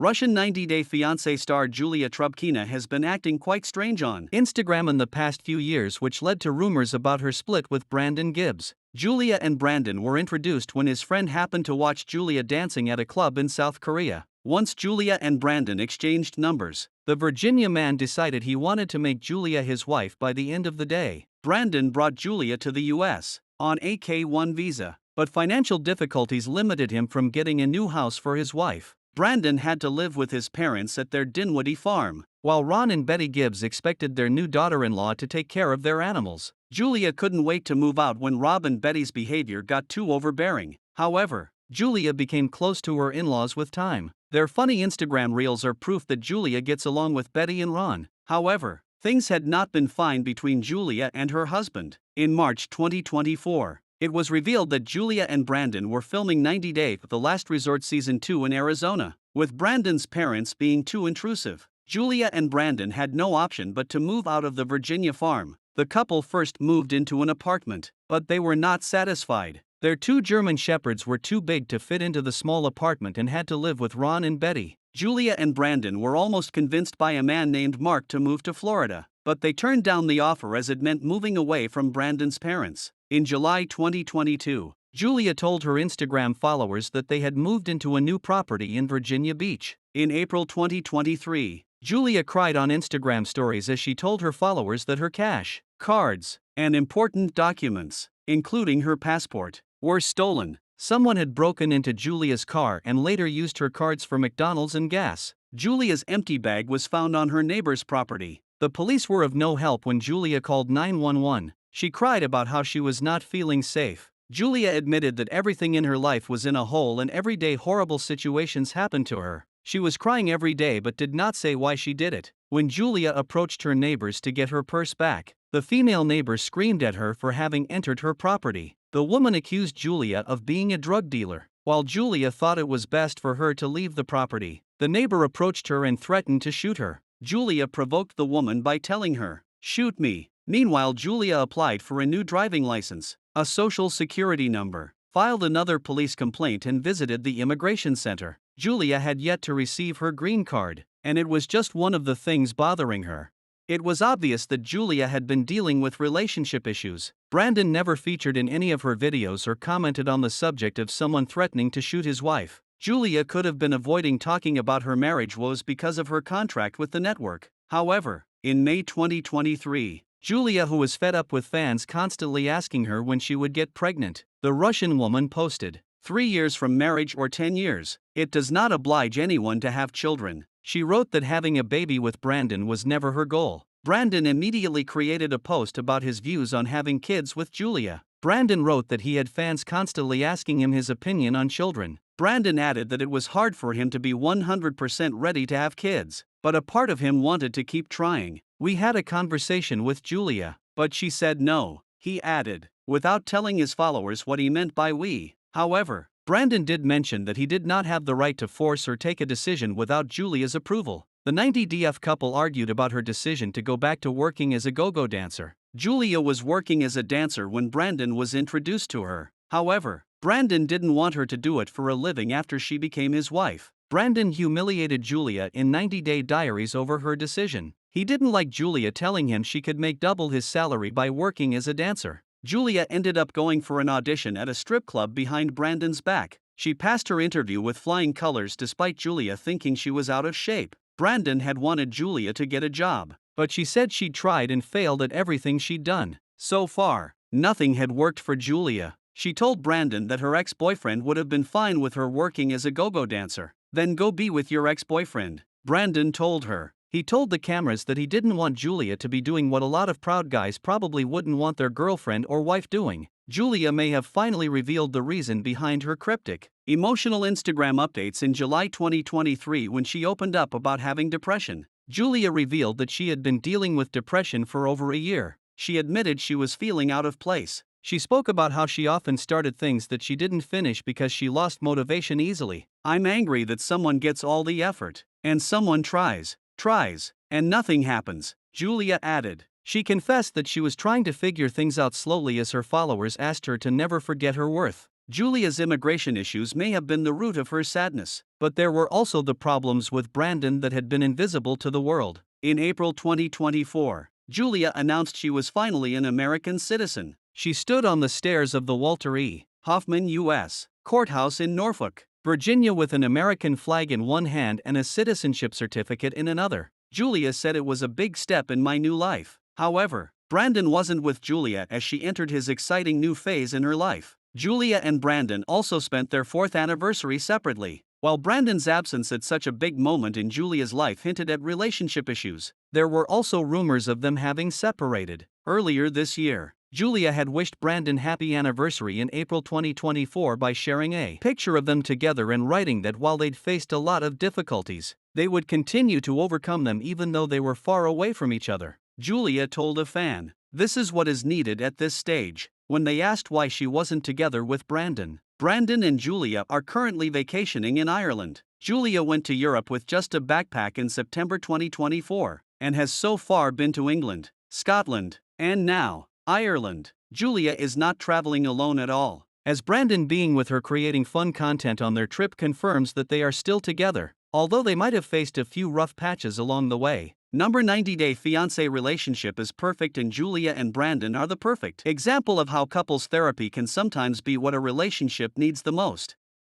Russian 90-Day Fiancé star Julia Trubkina has been acting quite strange on Instagram in the past few years, which led to rumors about her split with Brandon Gibbs. Julia and Brandon were introduced when his friend happened to watch Julia dancing at a club in South Korea. Once Julia and Brandon exchanged numbers, the Virginia man decided he wanted to make Julia his wife by the end of the day. Brandon brought Julia to the US on a K-1 visa, but financial difficulties limited him from getting a new house for his wife. Brandon had to live with his parents at their Dinwiddie farm, while Ron and Betty Gibbs expected their new daughter-in-law to take care of their animals. Julia couldn't wait to move out when Rob and Betty's behavior got too overbearing. However, Julia became close to her in-laws with time. Their funny Instagram reels are proof that Julia gets along with Betty and Ron. However, things had not been fine between Julia and her husband. In March 2024, it was revealed that Julia and Brandon were filming 90 Day The Last Resort Season 2 in Arizona, with Brandon's parents being too intrusive. Julia and Brandon had no option but to move out of the Virginia farm. The couple first moved into an apartment, but they were not satisfied. Their two German shepherds were too big to fit into the small apartment and had to live with Ron and Betty. Julia and Brandon were almost convinced by a man named Mark to move to Florida, but they turned down the offer as it meant moving away from Brandon's parents. In July 2022, Julia told her Instagram followers that they had moved into a new property in Virginia Beach. In April 2023, Julia cried on Instagram stories as she told her followers that her cash, cards, and important documents, including her passport, were stolen. Someone had broken into Julia's car and later used her cards for McDonald's and gas. Julia's empty bag was found on her neighbor's property. The police were of no help when Julia called 911. She cried about how she was not feeling safe. Julia admitted that everything in her life was in a hole and every day horrible situations happened to her. She was crying every day but did not say why she did it. When Julia approached her neighbors to get her purse back, the female neighbor screamed at her for having entered her property. The woman accused Julia of being a drug dealer. While Julia thought it was best for her to leave the property, the neighbor approached her and threatened to shoot her. Julia provoked the woman by telling her, "Shoot me." Meanwhile, Julia applied for a new driving license, a social security number, filed another police complaint and visited the immigration center. Julia had yet to receive her green card, and it was just one of the things bothering her. It was obvious that Julia had been dealing with relationship issues. Brandon never featured in any of her videos or commented on the subject of someone threatening to shoot his wife. Julia could have been avoiding talking about her marriage woes because of her contract with the network. However, in May 2023, Julia, who was fed up with fans constantly asking her when she would get pregnant, the Russian woman posted, 3 years from marriage or 10 years, it does not oblige anyone to have children. She wrote that having a baby with Brandon was never her goal. Brandon immediately created a post about his views on having kids with Julia. Brandon wrote that he had fans constantly asking him his opinion on children. Brandon added that it was hard for him to be 100% ready to have kids, but a part of him wanted to keep trying. We had a conversation with Julia, but she said no, he added, without telling his followers what he meant by we. However, Brandon did mention that he did not have the right to force or take a decision without Julia's approval. The 90DF couple argued about her decision to go back to working as a go-go dancer. Julia was working as a dancer when Brandon was introduced to her. However, Brandon didn't want her to do it for a living after she became his wife. Brandon humiliated Julia in 90 Day Diaries over her decision. He didn't like Julia telling him she could make double his salary by working as a dancer. Julia ended up going for an audition at a strip club behind Brandon's back. She passed her interview with flying colors despite Julia thinking she was out of shape. Brandon had wanted Julia to get a job, but she said she'd tried and failed at everything she'd done. So far, nothing had worked for Julia. She told Brandon that her ex-boyfriend would have been fine with her working as a go-go dancer. Then go be with your ex-boyfriend, Brandon told her. He told the cameras that he didn't want Julia to be doing what a lot of proud guys probably wouldn't want their girlfriend or wife doing. Julia may have finally revealed the reason behind her cryptic, emotional Instagram updates in July 2023 when she opened up about having depression. Julia revealed that she had been dealing with depression for over a year. She admitted she was feeling out of place. She spoke about how she often started things that she didn't finish because she lost motivation easily. I'm angry that someone gets all the effort, and someone tries, and nothing happens, Julia added. She confessed that she was trying to figure things out slowly as her followers asked her to never forget her worth. Julia's immigration issues may have been the root of her sadness, but there were also the problems with Brandon that had been invisible to the world. In April 2024, Julia announced she was finally an American citizen. She stood on the stairs of the Walter E. Hoffman, U.S. courthouse in Norfolk, Virginia, with an American flag in one hand and a citizenship certificate in another. Julia said, "It was a big step in my new life." However, Brandon wasn't with Julia as she entered his exciting new phase in her life. Julia and Brandon also spent their 4th anniversary separately. While Brandon's absence at such a big moment in Julia's life hinted at relationship issues, there were also rumors of them having separated. Earlier this year, Julia had wished Brandon happy anniversary in April 2024 by sharing a picture of them together and writing that while they'd faced a lot of difficulties, they would continue to overcome them even though they were far away from each other. Julia told a fan, "This is what is needed at this stage," when they asked why she wasn't together with Brandon. Brandon and Julia are currently vacationing in Ireland. Julia went to Europe with just a backpack in September 2024, and has so far been to England, Scotland, and now Ireland. Julia is not traveling alone at all, as Brandon being with her creating fun content on their trip confirms that they are still together, although they might have faced a few rough patches along the way. Number 90-day fiancé relationship is perfect, and Julia and Brandon are the perfect example of how couples therapy can sometimes be what a relationship needs the most.